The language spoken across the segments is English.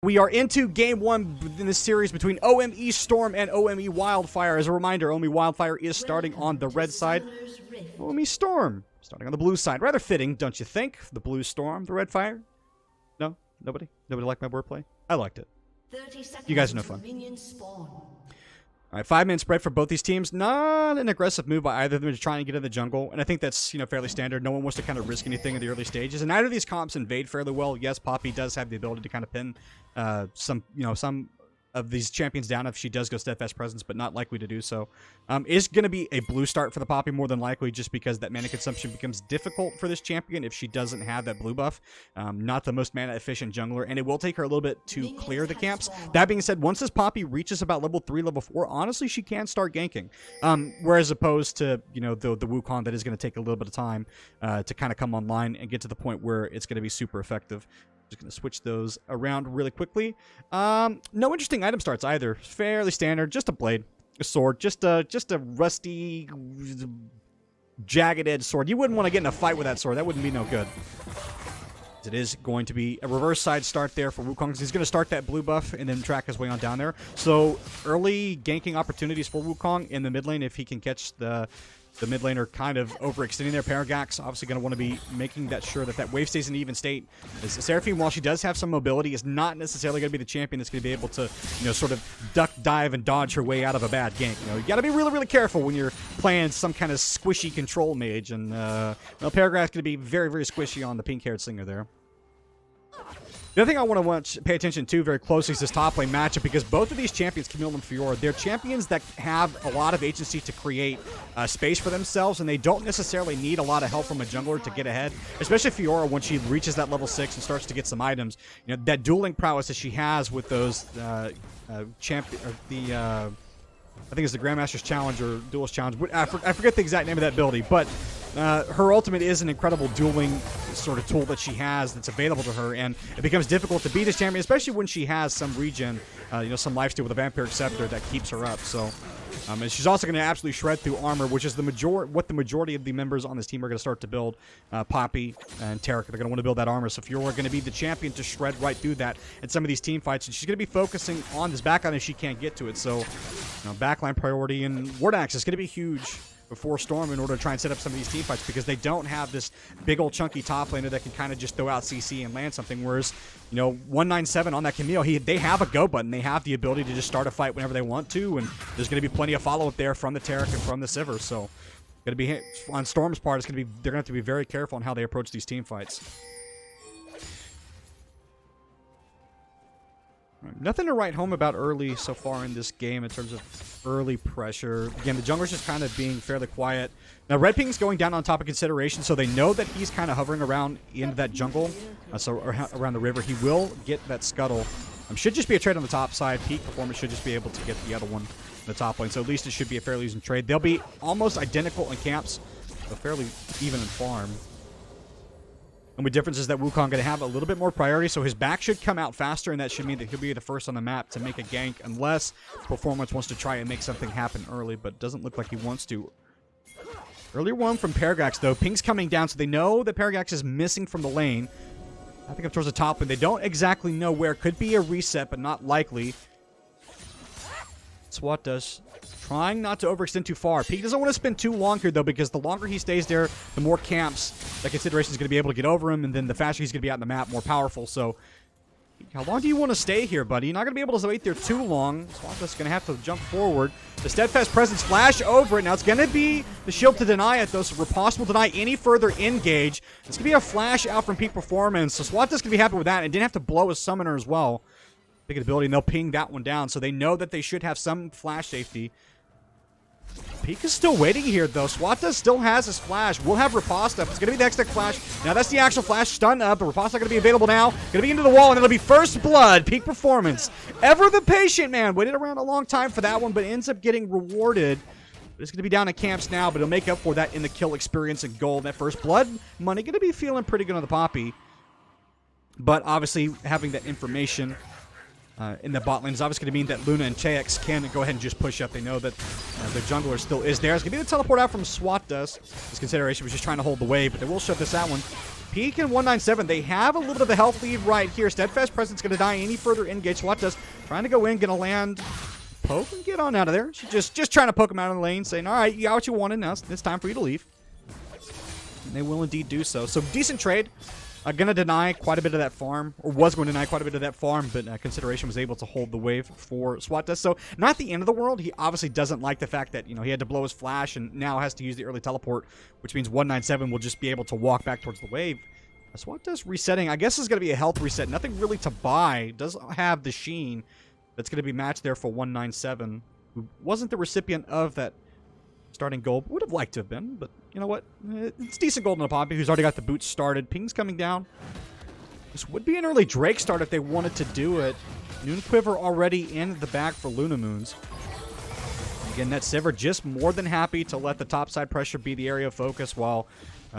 We are into game one in this series between OME Storm and OME Wildfire. As a reminder, OME Wildfire is starting on the red side. OME Storm starting on the blue side. Rather fitting, don't you think? The blue Storm, the red fire? No? Nobody? Nobody liked my wordplay? I liked it. You guys are no fun. Alright, 5-man spread for both these teams. Not an aggressive move by either of them to try and get in the jungle. And I think that's, fairly standard. No one wants to kind of risk anything in the early stages. And neither of these comps invade fairly well. Yes, Poppy does have the ability to kind of pin some of these champions down if she does go steadfast presence, but not likely to do so. Is going to be a blue start for the Poppy more than likely, just because that mana consumption becomes difficult for this champion if she doesn't have that blue buff. Not the most mana efficient jungler, and it will take her a little bit to clear the camps. That being said, once this Poppy reaches about level 3, level 4, honestly, she can start ganking. Whereas opposed to, the Wukong, that is going to take a little bit of time to kind of come online and get to the point where it's going to be super effective. Just going to switch those around really quickly. No interesting item starts either. Fairly standard. Just a blade, a sword, just a rusty, jagged edge sword. You wouldn't want to get in a fight with that sword. That wouldn't be no good. It is going to be a reverse side start there for Wukong. He's going to start that blue buff and then track his way on down there. So early ganking opportunities for Wukong in the mid lane if he can catch the mid laner kind of overextending their Paragax. Obviously going to want to be making sure that wave stays in an even state. As Seraphine, while she does have some mobility, is not necessarily going to be the champion that's going to be able to, sort of duck, dive, and dodge her way out of a bad gank. You got to be really, really careful when you're playing some kind of squishy control mage. And, Paragax going to be very, very squishy on the pink-haired singer there. The other thing I want to pay attention to very closely is this top lane matchup, because both of these champions, Camille and Fiora, they're champions that have a lot of agency to create space for themselves, and they don't necessarily need a lot of help from a jungler to get ahead, especially Fiora when she reaches that level 6 and starts to get some items. That dueling prowess that she has with those I think it's the Grandmaster's Challenge or Duelist Challenge. I forget the exact name of that ability, but her ultimate is an incredible dueling sort of tool that she has that's available to her, and it becomes difficult to beat this champion, especially when she has some regen, some lifesteal with a Vampiric Scepter that keeps her up. So, and she's also going to absolutely shred through armor, which is what the majority of the members on this team are going to start to build. Poppy and Taric, they're going to want to build that armor. So Fiora going to be the champion to shred right through that in some of these team fights, and she's going to be focusing on this backline if she can't get to it. So, backline priority and Vortex is going to be huge before Storm in order to try and set up some of these team fights, because they don't have this big old chunky top laner that can kind of just throw out CC and land something, whereas 197 on that Camille, they have a go button. They have the ability to just start a fight whenever they want to, and there's going to be plenty of follow-up there from the Taric and from the Sivir. So going to be on Storm's part, they're going to have to be very careful on how they approach these team fights. Nothing to write home about early so far in this game in terms of early pressure. Again, the jungler's just kind of being fairly quiet. Now, Red Ping's going down on top of consideration, so they know that he's kind of hovering around into that jungle, around the river. He will get that scuttle. Should just be a trade on the top side. Peak performance should just be able to get the other one in the top lane, so at least it should be a fairly easy trade. They'll be almost identical in camps, so fairly even in farm. And the difference is that Wukong going to have a little bit more priority, so his back should come out faster, and that should mean that he'll be the first on the map to make a gank, unless Performance wants to try and make something happen early, but doesn't look like he wants to. Earlier one from Paragax, though. Ping's coming down, so they know that Paragax is missing from the lane. I think up towards the top, and they don't exactly know where. Could be a reset, but not likely. SwotDus trying not to overextend too far. Peak doesn't want to spend too long here, though, because the longer he stays there, the more camps that consideration is going to be able to get over him, and then the faster he's going to be out in the map, more powerful. So, how long do you want to stay here, buddy? You're not going to be able to wait there too long. SwotDus is going to have to jump forward. The Steadfast Presence flash over it. Now, it's going to be the shield to deny it, though, so we're possible to deny any further engage. It's going to be a flash out from Peak Performance, so SwotDus is going to be happy with that, and didn't have to blow his summoner as well. Big ability, and they'll ping that one down, so they know that they should have some flash safety. Peak is still waiting here, though. SwotDus still has his flash. We'll have Riposta. It's going to be the Hextech flash. Now, that's the actual flash. Stun up. But Riposta going to be available now. Going to be into the wall, and it'll be First Blood. Peak Performance. Ever the patient man. Waited around a long time for that one, but ends up getting rewarded. It's going to be down at camps now, but he'll make up for that in the kill experience and gold. That First Blood money going to be feeling pretty good on the Poppy. But obviously, having that information in the bot lane is obviously going to mean that Luna and Teych can go ahead and just push up. They know that the jungler still is there. It's going to be the teleport out from SwotDus. This consideration was just trying to hold the wave, but they will shut this out one. Peak and 197, they have a little bit of the health lead right here. Steadfast Presence going to die any further engage. SwotDus trying to go in, going to land, poke and get on out of there. She's just trying to poke him out of the lane, saying, all right, you got what you wanted, now it's time for you to leave. And they will indeed do so. So decent trade. Going to deny quite a bit of that farm, or was going to deny quite a bit of that farm, but Consideration was able to hold the wave for SwotDus. So not the end of the world. He obviously doesn't like the fact that, you know, he had to blow his flash and now has to use the early teleport, which means 197 will just be able to walk back towards the wave. SwotDus resetting, I guess is going to be a health reset. Nothing really to buy. Does have the Sheen that's going to be matched there for 197, who wasn't the recipient of that starting gold. Would have liked to have been, but you know what? It's decent gold in the Poppy, who's already got the boots started. Ping's coming down. This would be an early Drake start if they wanted to do it. Noon Quiver already in the bag for LunaMoons. Again, that Sivir just more than happy to let the topside pressure be the area of focus while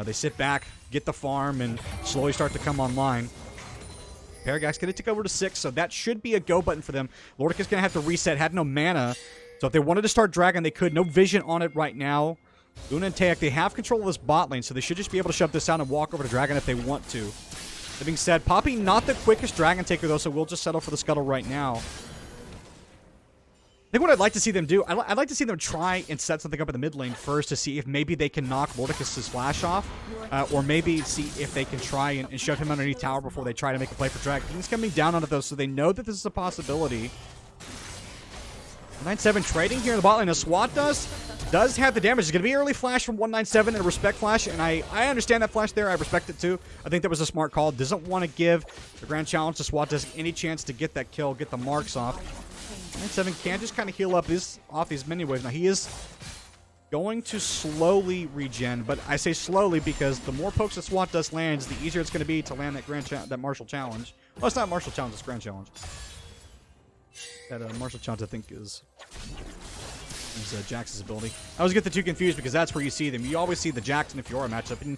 they sit back, get the farm, and slowly start to come online. Paragax going to take over to 6, so that should be a go button for them. Lorticus going to have to reset, had no mana. So if they wanted to start Dragon, they could. No vision on it right now. Luna and Teych, they have control of this bot lane, so they should just be able to shove this out and walk over to Dragon if they want to. That being said, Poppy not the quickest Dragon taker, though, so we'll just settle for the Scuttle right now. I think what I'd like to see them do, I'd like to see them try and set something up in the mid lane first to see if maybe they can knock Lorticus' flash off, or maybe see if they can try and shove him underneath tower before they try to make a play for Dragon. He's coming down on it, though, so they know that this is a possibility. 197 trading here in the bot lane. Now SwotDus does have the damage. It's going to be early flash from 197 and a respect flash, and I understand that flash there. I respect it too. I think that was a smart call. Doesn't want to give the grand challenge to SwotDus any chance to get that kill, get the marks off. 197 can just kind of heal up off these mini waves. Now he is going to slowly regen, but I say slowly because the more pokes that SwotDus lands, the easier it's going to be to land that Martial Challenge. Well, it's not Martial Challenge, it's Grand Challenge. That Martial Challenge, I think, is Jax's ability. I always get the two confused because that's where you see them. You always see the Jax and the Fiora matchup, and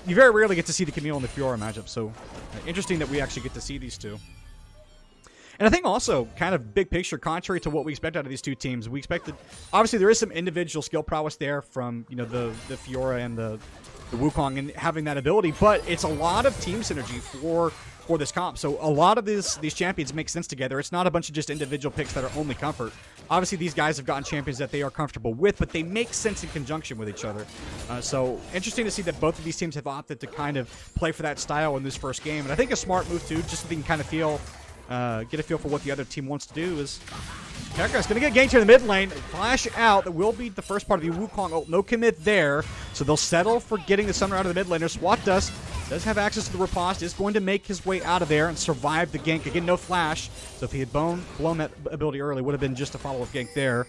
you very rarely get to see the Camille and the Fiora matchup. So interesting that we actually get to see these two. And I think also, kind of big picture, contrary to what we expect out of these two teams, we expected, obviously there is some individual skill prowess there from, you know, the Fiora and the Wukong and having that ability, but it's a lot of team synergy for this comp. So a lot of these champions make sense together. It's not a bunch of just individual picks that are only comfort. Obviously, these guys have gotten champions that they are comfortable with, but they make sense in conjunction with each other. So interesting to see that both of these teams have opted to kind of play for that style in this first game. And I think a smart move, too, just so they can kind of feel, get a feel for what the other team wants to do is Paragax going to get ganked here in the mid lane. Flash out. That will be the first part of the Wukong ult. No commit there. So they'll settle for getting the summoner out of the mid laner. SwotDus does have access to the riposte. Is going to make his way out of there and survive the gank. Again, no flash. So if he had blown that ability early, would have been just a follow-up gank there.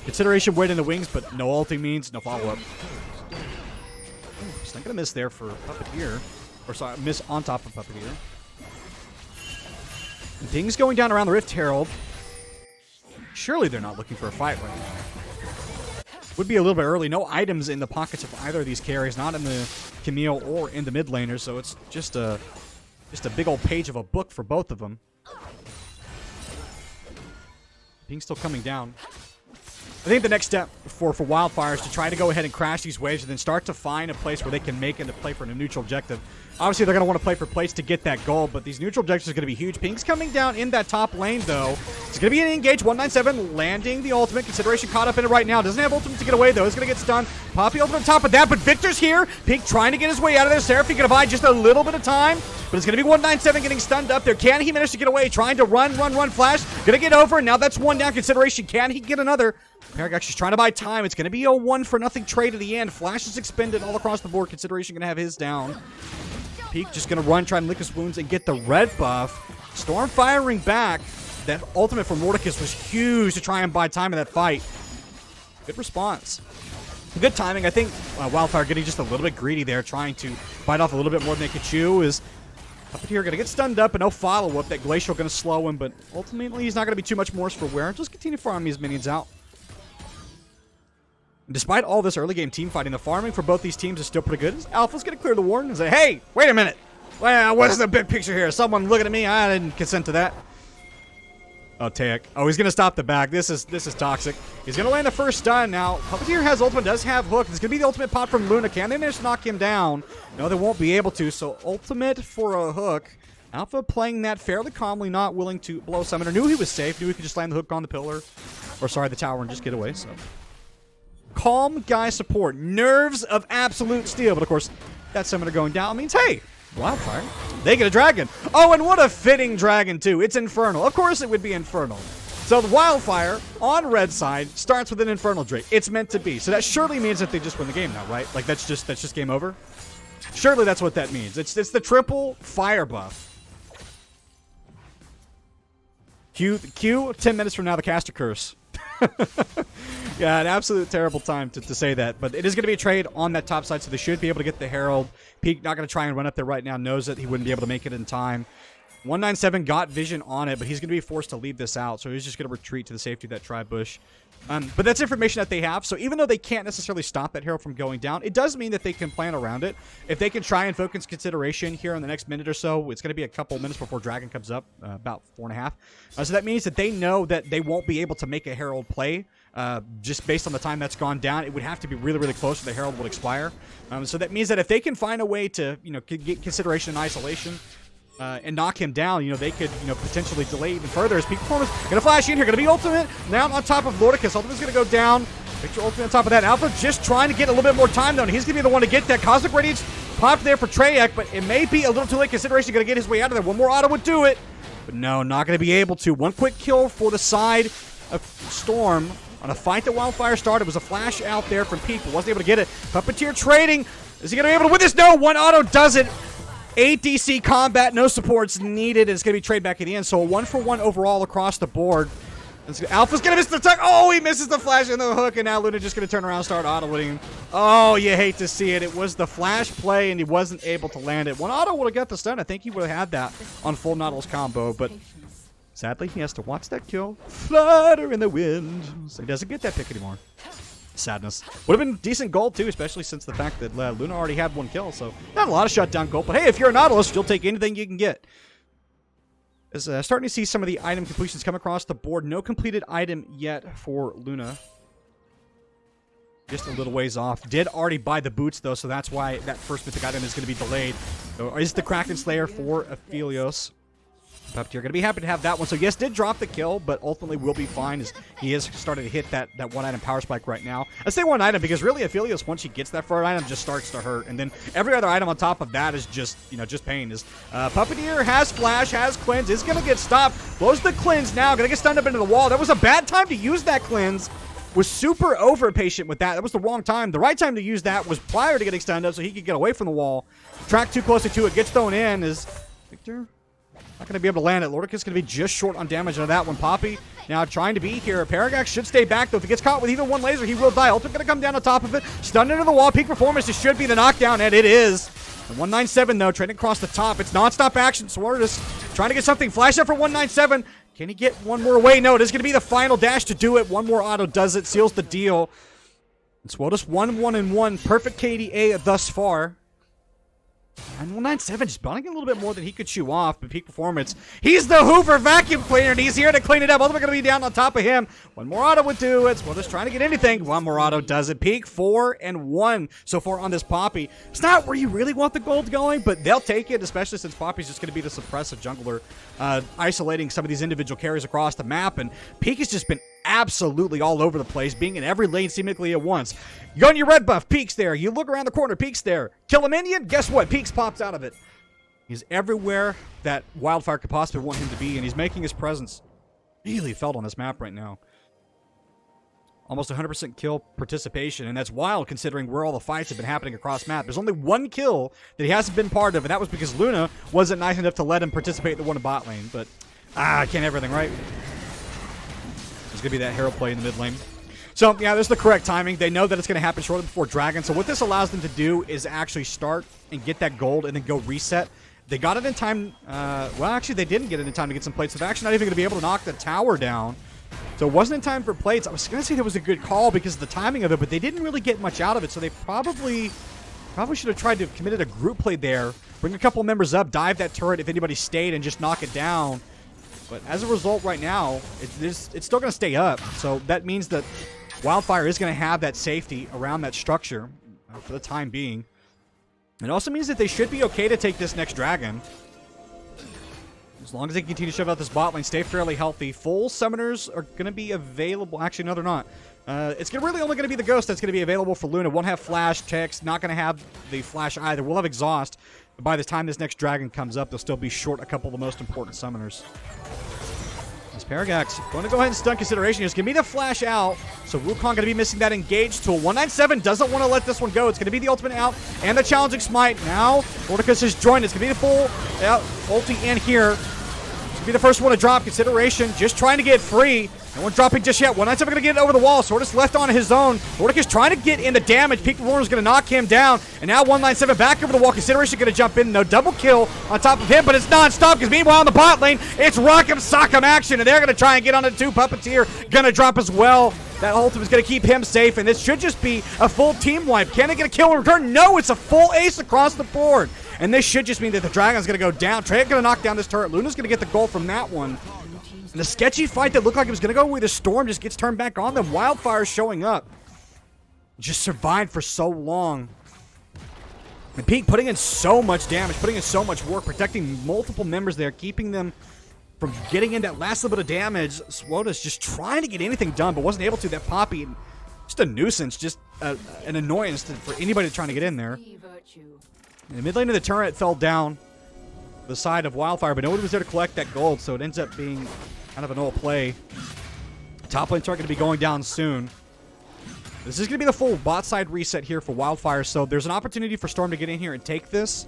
Consideration wait in the wings, but no ulting means no follow-up. He's not going to miss there for Pupppitteer. Or sorry, miss on top of Pupppitteer. Things going down around the Rift Herald. Surely they're not looking for a fight right now. Would be a little bit early. No items in the pockets of either of these carries, not in the Camille or in the mid laner, so it's just a big old page of a book for both of them. Ping's still coming down. I think the next step for Wildfire is to try to go ahead and crash these waves and then start to find a place where they can make it a play for a neutral objective. Obviously, they're going to want to play for plates to get that gold, but these neutral objectives are going to be huge. Ping's coming down in that top lane, though. It's going to be an engage. 197 landing the ultimate. Consideration caught up in it right now. Doesn't have ultimate to get away, though. He's going to get stunned. Poppy ultimate on top of that, but Viktor's here. Pink trying to get his way out of there. Seraphine going to buy just a little bit of time, but it's going to be 197 getting stunned up there. Can he manage to get away? Trying to run, flash. Going to get over, and now that's one down. Consideration. Can he get another? Paragax is trying to buy time. It's going to be a 1-for-0 trade at the end. Flash is expended all across the board. Consideration going to have his down. Peak just going to run, try and lick his wounds, and get the red buff. Storm firing back. That ultimate from Lorticus was huge to try and buy time in that fight. Good response. Good timing. I think Wildfire getting just a little bit greedy there, trying to bite off a little bit more than they could chew. Is Pupppitteer going to get stunned up and no follow-up. That Glacial going to slow him, but ultimately he's not going to be too much worse for wear. Just continue farming these minions out. Despite all this early game team fighting, the farming for both these teams is still pretty good. Alpha's going to clear the warden and say, hey, wait a minute. Well, what's the big picture here? Someone looking at me? I didn't consent to that. Oh, Teych. Oh, he's going to stop the back. This is toxic. He's going to land the first stun. Now, Pupppitteer has ultimate, does have hook. It's going to be the ultimate pop from Luna. Can they manage to knock him down? No, they won't be able to. So, ultimate for a hook. Alpha playing that fairly calmly, not willing to blow Summoner. Knew he was safe. Knew he could just land the hook on the pillar. Or, sorry, the tower and just get away. So, calm guy support. Nerves of absolute steel. But, of course, that Summoner going down means, hey, Wildfire. They get a dragon. Oh, and what a fitting dragon, too. It's Infernal. Of course it would be Infernal. So the Wildfire on red side starts with an Infernal Drake. It's meant to be. So that surely means that they just win the game now, right? Like, that's just game over? Surely that's what that means. It's the triple fire buff. Q, 10 minutes from now, the caster curse. Yeah, an absolute terrible time to say that. But it is going to be a trade on that top side, so they should be able to get the Herald. Peak not going to try and run up there right now. Knows that he wouldn't be able to make it in time. 197 got vision on it, but he's going to be forced to leave this out. So he's just going to retreat to the safety of that Tri Bush. But that's information that they have. So even though they can't necessarily stop that Herald from going down, it does mean that they can plan around it. If they can try and focus consideration here in the next minute or so, it's going to be a couple minutes before Dragon comes up, about 4.5. So that means that they know that they won't be able to make a Herald play just based on the time that's gone down. It would have to be really, really close or the Herald would expire. So that means that if they can find a way to, get consideration in isolation, and knock him down, they could, potentially delay even further. His peak performance gonna flash in here, gonna be ultimate now on top of Lorticus. Ultimate's gonna go down. Viktor ultimate on top of that. Alpha just trying to get a little bit more time though, and he's gonna be the one to get that. Cosmic Radiance popped there for Teych, but it may be a little too late. Consideration gonna get his way out of there. One more auto would do it, but no, not gonna be able to. One quick kill for the side of Storm on a fight that Wildfire started. It was a flash out there from Peak, but wasn't able to get it. Pupppitteer trading. Is he gonna be able to win this? No, one auto does it. ADC combat, no supports needed. It's going to be trade back at the end. So a 1-for-1 overall across the board. Alpha's going to miss the tuck. Oh, he misses the flash and the hook. And now Luna just going to turn around and start auto-winning. Oh, you hate to see it. It was the flash play and he wasn't able to land it. One auto would have got the stun. I think he would have had that on full Nautilus combo. But sadly, he has to watch that kill flutter in the wind. So he doesn't get that pick anymore. Sadness. Would have been decent gold too, especially since the fact that Luna already had one kill, so not a lot of shutdown gold. But hey, if you're a Nautilus, you'll take anything you can get. Is starting to see some of the item completions come across the board. No completed item yet for Luna. Just a little ways off. Did already buy the boots though, so that's why that first mythic item is going to be delayed. So is the Kraken Slayer for Aphelios. Pupppitteer going to be happy to have that one. So yes, did drop the kill, but ultimately will be fine as he is starting to hit that one item power spike right now. I say one item because really Aphelios, once he gets that first item, just starts to hurt. And then every other item on top of that is just, just pain. Pupppitteer has flash, has cleanse, is going to get stopped. Blows the cleanse now, going to get stunned up into the wall. That was a bad time to use that cleanse. Was super over patient with that. That was the wrong time. The right time to use that was prior to getting stunned up so he could get away from the wall. Track too closely to it, gets thrown in. Is Viktor not going to be able to land it. Lorticus going to be just short on damage on that one. Poppy now trying to be here. Paragax should stay back, though. If he gets caught with even one laser, he will die. Ultimate going to come down on top of it. Stunned into the wall. Peak performance. It should be the knockdown, and it is. And 197, though, trading across the top. It's non-stop action. SwotDus trying to get something. Flash up for 197. Can he get one more away? No, it is going to be the final dash to do it. One more auto does it. Seals the deal. And SwotDus 1-1-1. Perfect KDA thus far. And 197 just buying a little bit more than he could chew off, but peak performance. He's the Hoover vacuum cleaner, and he's here to clean it up. Ultimate going to be down on top of him. One more auto would do it. SwotDus trying to get anything. One more auto does it. Peak 4-1 so far on this Poppy. It's not where you really want the gold going, but they'll take it, especially since Poppy's just going to be the suppressive jungler, isolating some of these individual carries across the map. And Peak has just been absolutely all over the place, being in every lane seemingly at once. You go on your red buff, Peak's there. You look around the corner, Peak's there. Kill a minion, guess what? Peak's pops out of it. He's everywhere that Wildfire could possibly want him to be, and he's making his presence really felt on this map right now. Almost 100% kill participation, and that's wild considering where all the fights have been happening across map. There's only one kill that he hasn't been part of, and that was because Luna wasn't nice enough to let him participate in the one in bot lane. But, I can't have everything right. There's going to be that Herald play in the mid lane. So, yeah, there's the correct timing. They know that it's going to happen shortly before Dragon. So what this allows them to do is actually start and get that gold and then go reset. They got it in time. Well, actually, they didn't get it in time to get some plates of action. Not even going to be able to knock the tower down. So it wasn't in time for plates. I was going to say that was a good call because of the timing of it, but they didn't really get much out of it. So they probably should have tried to have committed a group play there. Bring a couple members up, dive that turret if anybody stayed, and just knock it down. But as a result right now, it's still going to stay up. So that means that Wildfire is going to have that safety around that structure for the time being. It also means that they should be okay to take this next dragon. As long as they continue to shove out this bot lane, stay fairly healthy. Full summoners are going to be available. Actually, no, they're not. It's really only going to be the Ghost that's going to be available for Luna. Won't have Flash, Teych, not going to have the Flash either. We'll have Exhaust. But by the time this next dragon comes up, they'll still be short a couple of the most important summoners. This Paragax going to go ahead and stun consideration. It's going to be the Flash out. So Wukong going to be missing that engage tool. 197 doesn't want to let this one go. It's going to be the ultimate out and the challenging smite. Now, Lorticus has joined. It's going to be the full ulti in here. Be the first one to drop. Consideration just trying to get free. No one dropping just yet. 197 going to get it over the wall. SwotDus left on his own. Lorticus trying to get in the damage. Peak Performance is going to knock him down. And now 197 back over the wall. Consideration going to jump in. No double kill on top of him, but it's non-stop because meanwhile in the bot lane, it's Rock'em Sock'em action. And they're going to try and get on it too. Pupppitteer going to drop as well. That ultimate is going to keep him safe. And this should just be a full team wipe. Can they get a kill in return? No, it's a full ace across the board. And this should just mean that the Dragon's going to go down. Trey's going to knock down this turret. Luna's going to get the goal from that one. And the sketchy fight that looked like it was going to go where the Storm just gets turned back on. Then Wildfire showing up. Just survived for so long. And Pete putting in so much damage, putting in so much work, protecting multiple members there, keeping them from getting in that last little bit of damage. SwotDus just trying to get anything done, but wasn't able to. That Poppy, just a nuisance, just an annoyance for anybody trying to get in there. In the mid lane of the turret fell down the side of Wildfire, but nobody was there to collect that gold, so it ends up being kind of an old play. Top lane turret going to be going down soon. This is going to be the full bot side reset here for Wildfire, so there's an opportunity for Storm to get in here and take this.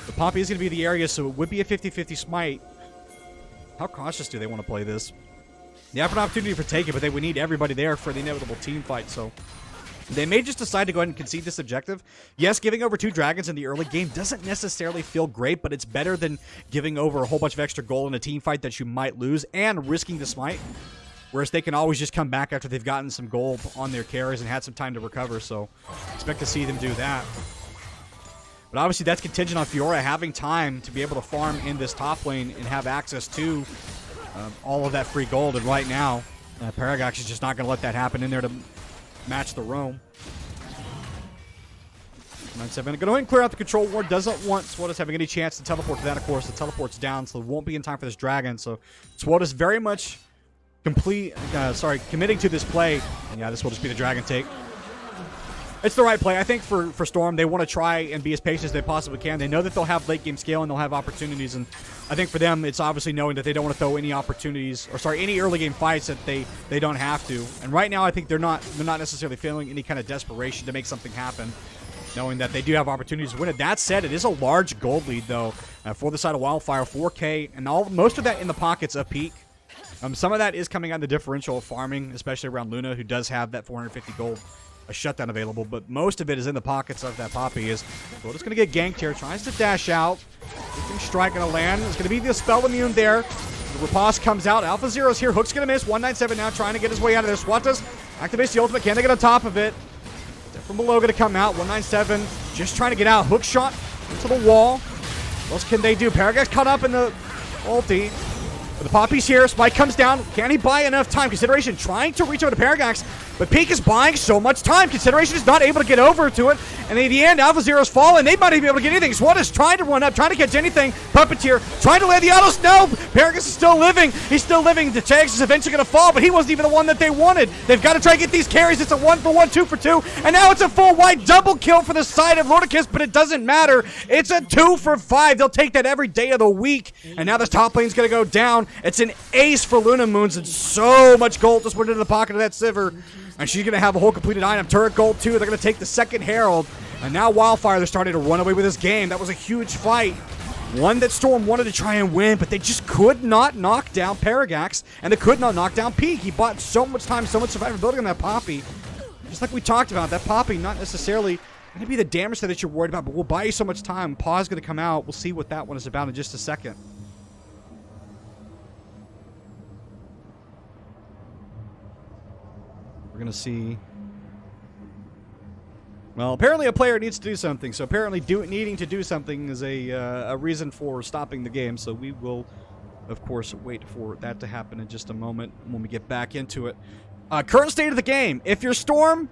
The Poppy is going to be the area, so it would be a 50-50 smite. How cautious do they want to play this? They have an opportunity for take it, but they would need everybody there for the inevitable team fight, so they may just decide to go ahead and concede this objective. Yes, giving over 2 dragons in the early game doesn't necessarily feel great, but it's better than giving over a whole bunch of extra gold in a team fight that you might lose and risking the smite. Whereas they can always just come back after they've gotten some gold on their carries and had some time to recover, so expect to see them do that. But obviously that's contingent on Fiora having time to be able to farm in this top lane and have access to all of that free gold. And right now, Paragax is just not going to let that happen in there to match the roam. 97 going to go ahead and clear out the control ward. Doesn't want SwotDus having any chance to teleport to that, of course. The teleport's down, so it won't be in time for this dragon. So SwotDus very much committing to this play. And yeah, this will just be the dragon take. It's the right play. I think for Storm, they want to try and be as patient as they possibly can. They know that they'll have late game scale and they'll have opportunities. And I think for them, it's obviously knowing that they don't want to throw any opportunities, or any early game fights that they don't have to. And right now, I think they're not necessarily feeling any kind of desperation to make something happen, knowing that they do have opportunities to win it. That said, it is a large gold lead though for the side of Wildfire, 4K, and most of that in the pockets of Peak. Some of that is coming out of the differential of farming, especially around Luna, who does have that 450 gold. A shutdown available, but most of it is in the pockets of that Poppy. Is SwotDus going to get ganked here, tries to dash out. Strike going to land. It's going to be the spell immune there. The riposte comes out. AlphaZero's here. Hook's going to miss. 197 now trying to get his way out of there. SwotDus activates the ultimate. Can they get on top of it? They're from below going to come out. 197 just trying to get out. Hook shot into the wall. What else can they do? Paragax caught up in the ulti. But the Poppy's here. Spike comes down. Can he buy enough time? Consideration trying to reach over to Paragax, but Peak is buying so much time. Consideration is not able to get over to it. And in the end, AlphaZero's fallen. They might even be able to get anything. SwotDus trying to run up, trying to catch anything. Pupppitteer trying to land the autos. No! Paragax is still living. He's still living. The Teych is eventually going to fall, but he wasn't even the one that they wanted. They've got to try to get these carries. It's a 1-for-1, 2-for-2. And now it's a full white double kill for the side of Lorticus, but it doesn't matter. It's a 2-for-5. They'll take that every day of the week. And now this top lane's going to go down. It's an ace for LunaMoons, and so much gold just went into the pocket of that Sivir. And she's going to have a whole completed item. Turret gold, too. They're going to take the second Herald. And now Wildfire, they're starting to run away with this game. That was a huge fight. One that Storm wanted to try and win, but they just could not knock down Paragax, and they could not knock down Peak. He bought so much time, so much survivability on that Poppy. Just like we talked about, that Poppy not necessarily going to be the damage that you're worried about, but we'll buy you so much time. Paw's going to come out. We'll see what that one is about in just a second. We're going to see. Well, apparently a player needs to do something. So apparently needing to do something is a reason for stopping the game. So we will of course, wait for that to happen in just a moment when we get back into it. Current state of the game. If you're Storm,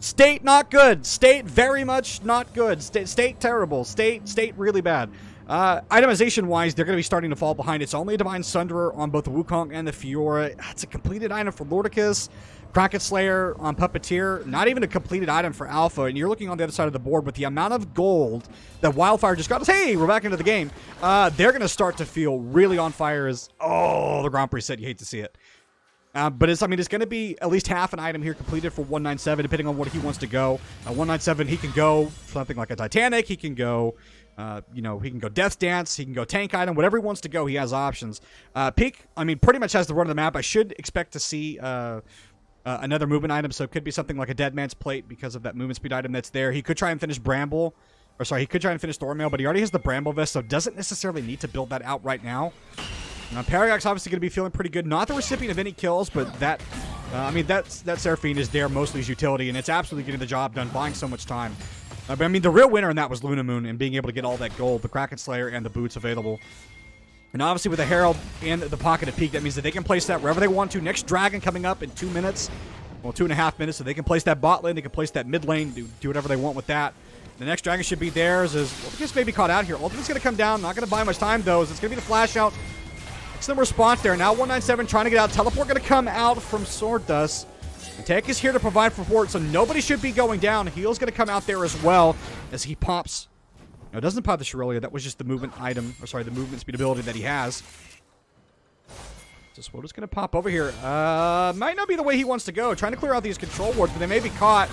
state not good. State very much not good. State terrible. State really bad. Itemization-wise, they're going to be starting to fall behind. It's only a Divine Sunderer on both the Wukong and the Fiora. It's a completed item for Lorticus. Kraken Slayer on Pupppitteer. Not even a completed item for Alpha. And you're looking on the other side of the board with the amount of gold that Wildfire just got. Hey, we're back into the game. They're going to start to feel really on fire as, oh, the Grand Prix set. You hate to see it. But it's going to be at least half an item here completed for 197, depending on what he wants to go. 197, he can go something like a Titanic. He can go, he can go Death Dance. He can go tank item. Whatever he wants to go, he has options. Peak, pretty much has the run of the map. I should expect to see another movement item, so it could be something like a Dead Man's Plate because of that movement speed item that's there. He could try and finish Bramble. He could try and finish Thornmail, but he already has the Bramble Vest, so doesn't necessarily need to build that out right now. Paragax obviously going to be feeling pretty good. Not the recipient of any kills, but that Seraphine is there mostly as utility, and it's absolutely getting the job done, buying so much time. But the real winner in that was LunaMoon and being able to get all that gold, the Kraken Slayer, and the boots available. And obviously with the Herald and the Pocket of Peak, that means that they can place that wherever they want to. Next Dragon coming up in 2 minutes. Well, 2.5 minutes, so they can place that bot lane, they can place that mid lane, do whatever they want with that. The next Dragon should be theirs. Lorticus may be caught out here. Ultimate's going to come down. Not going to buy much time, though. It's going to be the flash out. Some response there. Now 197 trying to get out. Teleport going to come out from SwotDus. Teych is here to provide support, so nobody should be going down. Heal's going to come out there as well as he pops. No, it doesn't pop the Shirellia. That was just the movement item, the movement speed ability that he has. So SwotDus going to pop over here. Might not be the way he wants to go. Trying to clear out these control wards, but they may be caught.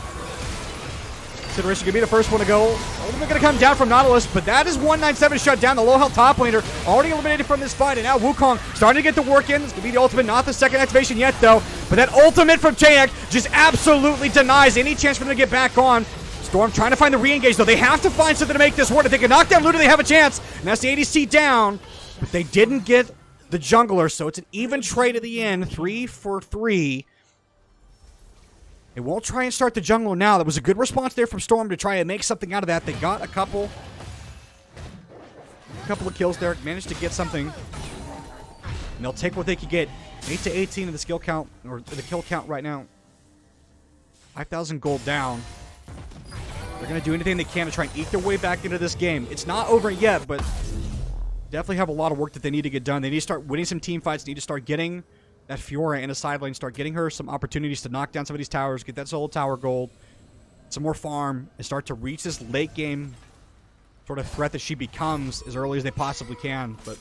Consideration could be the first one to go. Ultimate going to come down from Nautilus, but that is 197 shut down. The low health top laner already eliminated from this fight, and now Wukong starting to get the work in. It's going to be the ultimate, not the second activation yet, though. But that ultimate from Teych just absolutely denies any chance for them to get back on. Storm trying to find the re-engage, though. They have to find something to make this work. If they can knock down Luna, they have a chance. And that's the ADC down, but they didn't get the jungler, so it's an even trade at the end, 3 for 3. They won't try and start the jungle now. That was a good response there from Storm to try and make something out of that. They got a couple of kills there. Managed to get something. And they'll take what they could get. 8 to 18 in the skill count, or the kill count right now. 5,000 gold down. They're going to do anything they can to try and eke their way back into this game. It's not over yet, but definitely have a lot of work that they need to get done. They need to start winning some team fights. They need to start getting that Fiora in a side lane, start getting her some opportunities to knock down some of these towers, get that solo tower gold, some more farm, and start to reach this late game sort of threat that she becomes as early as they possibly can. But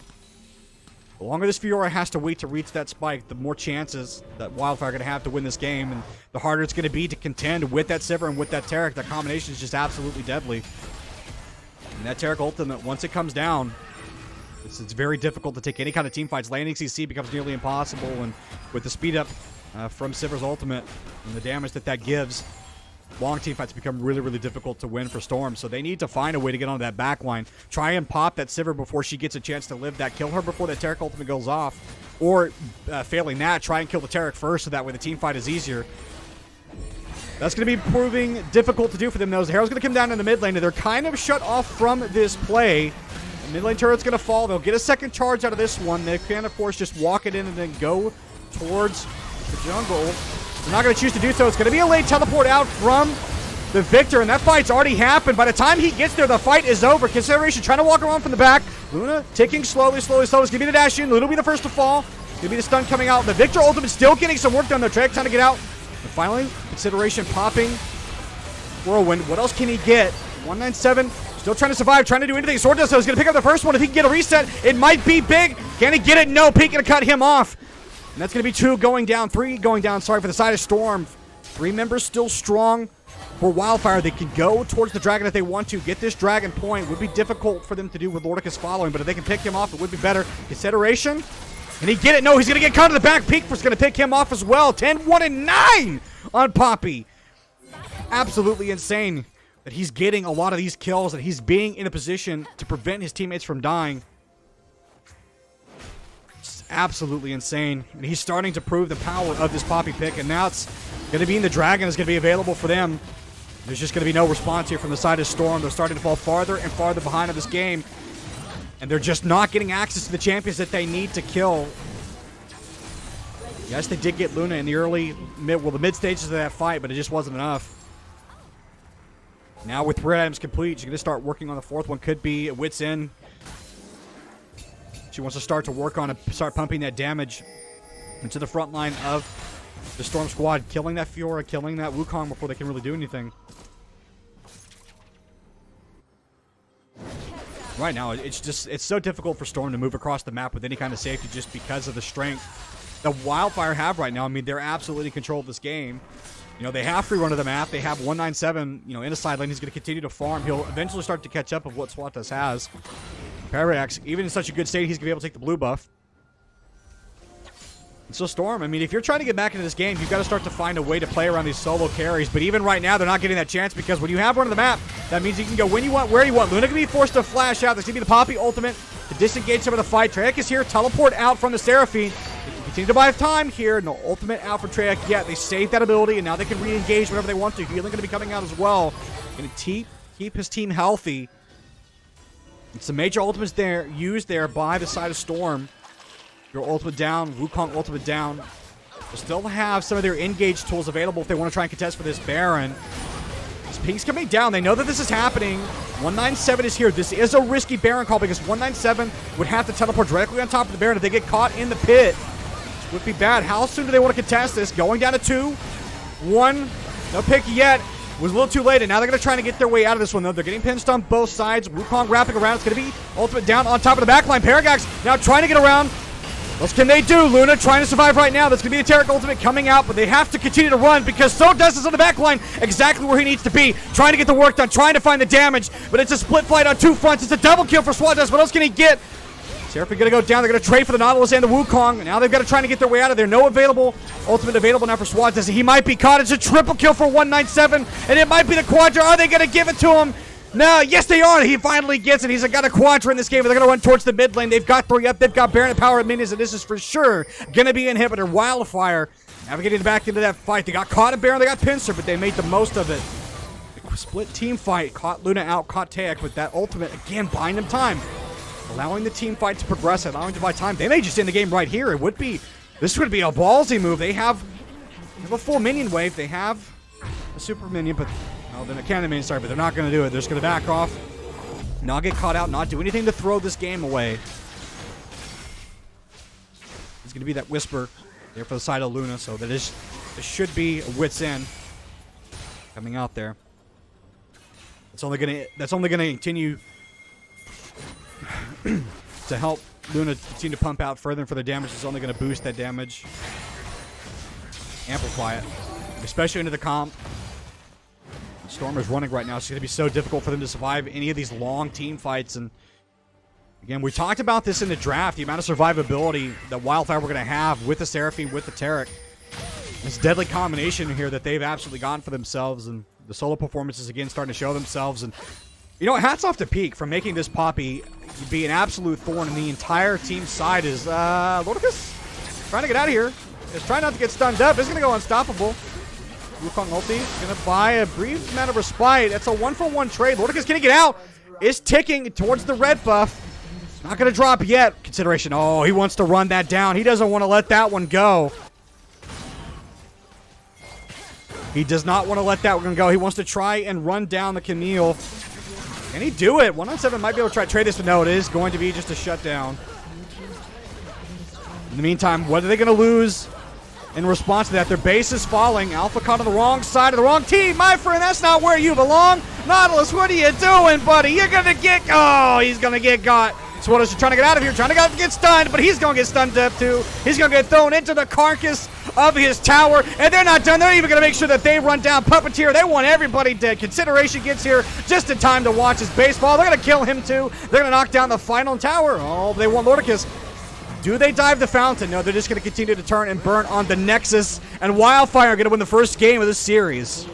the longer this Fiora has to wait to reach that spike, the more chances that Wildfire are going to have to win this game, and the harder it's going to be to contend with that Sivir and with that Taric. That combination is just absolutely deadly. And that Taric ultimate, once it comes down, it's very difficult to take any kind of team fights. Landing CC becomes nearly impossible, and with the speed up from Sivir's ultimate and the damage that gives, long team fights become really, really difficult to win for Storm. So they need to find a way to get on that back line. Try and pop that Sivir before she gets a chance to live that. Kill her before that Taric ultimate goes off. Or, failing that, try and kill the Taric first so that way the team fight is easier. That's going to be proving difficult to do for them, though. The Herald's going to come down in the mid lane, and they're kind of shut off from this play. Mid lane turret's going to fall. They'll get a second charge out of this one. They can, of course, just walk it in and then go towards the jungle. They're not going to choose to do so. It's going to be a late teleport out from the Viktor, and that fight's already happened. By the time he gets there, the fight is over. Consideration trying to walk around from the back. Luna ticking slowly. It's going to be the dash in. Luna will be the first to fall. It's going to be the stun coming out. The Viktor ultimate still getting some work done. They're trying to get out. And finally, Consideration popping Whirlwind. What else can he get? 197. Still trying to survive, trying to do anything. SwotDus is going to pick up the first one. If he can get a reset, it might be big. Can he get it? No. Peak going to cut him off. And that's going to be 2 going down, 3 going down. Sorry, for the side of Storm. 3 members still strong for Wildfire. They can go towards the Dragon if they want to. Get this Dragon point. Would be difficult for them to do with Lorticus following, but if they can pick him off, it would be better. Consideration. And he get it? No, he's going to get caught in the back. Peak was going to pick him off as well. 10, 1, and 9 on Poppy. Absolutely insane that he's getting a lot of these kills, that he's being in a position to prevent his teammates from dying. It's absolutely insane. And he's starting to prove the power of this Poppy pick, and now it's going to be in the Dragon is going to be available for them. There's just going to be no response here from the side of Storm. They're starting to fall farther and farther behind in this game. And they're just not getting access to the champions that they need to kill. Yes, they did get Luna in the the mid stages of that fight, but it just wasn't enough. Now with red items complete, she's going to start working on the fourth one. Could be a Wits End. She wants to start pumping that damage into the front line of the Storm squad, killing that Fiora, killing that Wukong before they can really do anything. Right now, it's so difficult for Storm to move across the map with any kind of safety just because of the strength the Wildfire have right now. I mean, they're absolutely in control of this game. You know, they have free run of the map. They have 197, you know, in a side lane. He's going to continue to farm. He'll eventually start to catch up of what SwotDus has. Paragax, even in such a good state, he's going to be able to take the blue buff. And so Storm, I mean, if you're trying to get back into this game, you've got to start to find a way to play around these solo carries. But even right now, they're not getting that chance because when you have run of the map, that means you can go when you want, where you want. Luna can be forced to flash out. There's going to be the Poppy ultimate to disengage some of the fight. Teych is here, teleport out from the Seraphine. They can continue to buy time here. No ultimate out for Teych yet. They saved that ability, and now they can re-engage whenever they want to. Healing going to be coming out as well. Going to keep his team healthy. It's some major ultimates there used there by the side of Storm. Your ultimate down, Wukong ultimate down. They still have some of their engage tools available if they want to try and contest for this Baron. This Pink's coming down. They know that this is happening. 197 is here. This is a risky Baron call because 197 would have to teleport directly on top of the Baron if they get caught in the pit. This would be bad. How soon do they want to contest this? Going down to 2. 1. No pick yet. Was a little too late, and now they're going to try to get their way out of this one, though. They're getting pinched on both sides. Wukong wrapping around. It's going to be ultimate down on top of the backline. Paragax now trying to get around. What can they do? Luna trying to survive right now. That's going to be the Taric ultimate coming out, but they have to continue to run because SwotDus is on the backline exactly where he needs to be. Trying to get the work done, trying to find the damage, but it's a split fight on 2 fronts. It's a double kill for SwotDus. What else can he get? Seraphine going to go down. They're going to trade for the Nautilus and the Wukong. Now they've got to try to get their way out of there. No ultimate available now for SwotDus. He might be caught. It's a triple kill for 197, and it might be the Quadra. Are they going to give it to him? No, yes they are. He finally gets it. He's got a Quadra in this game. They're going to run towards the mid lane. They've got 3 up. They've got Baron and Power minions, and this is for sure going to be an inhibitor. Wildfire navigating back into that fight. They got caught at Baron. They got Pincer, but they made the most of it. The split team fight. Caught Luna out, caught Teych with that ultimate. Again, buying them time. Allowing the team fight to progress, allowing to buy time. They may just end the game right here. This would be a ballsy move. They have a full minion wave. They have a super minion, but they're not cannon minion, sorry, but they're not going to do it. They're just going to back off, not get caught out, not do anything to throw this game away. It's going to be that Whisper there for the side of Luna, so this should be a Wits End coming out there. That's only going to continue to help Luna continue to pump out further and further damage. It's only going to boost that damage, amplify it, especially into the comp. Storm is running right now. It's going to be so difficult for them to survive any of these long team fights. And again, we talked about this in the draft, the amount of survivability that Wildfire we're going to have with the Seraphine, with the Taric. This deadly combination here that they've absolutely gotten for themselves, and the solo performances again starting to show themselves. And you know, hats off to Peak for making this Poppy be an absolute thorn in the entire team side. Is Lorticus trying to get out of here. He's trying not to get stunned up. He's going to go unstoppable. Wukong ulti going to buy a brief amount of respite. That's a 1-for-1 trade. Lorticus going to get out. Is ticking towards the red buff. Not going to drop yet. Consideration. Oh, he wants to run that down. He doesn't want to let that one go. He does not want to let that one go. He wants to try and run down the Camille. Can he do it? 197 might be able to try to trade this, but no, it is going to be just a shutdown. In the meantime, what are they going to lose in response to that? Their base is falling. Alpha caught on the wrong side of the wrong team. My friend, that's not where you belong. Nautilus, what are you doing, buddy? You're going to get... Oh, he's going to get got. SwotDus is trying to get out of here, trying to get stunned, but he's going to get stunned up too. He's going to get thrown into the carcass of his tower, and they're not done. They're even going to make sure that they run down Pupppitteer. They want everybody dead. Consideration gets here just in time to watch his baseball. They're going to kill him too. They're going to knock down the final tower. Oh, they want Lorticus. Do they dive the fountain? No, they're just going to continue to turn and burn on the Nexus, and Wildfire are going to win the first game of this series.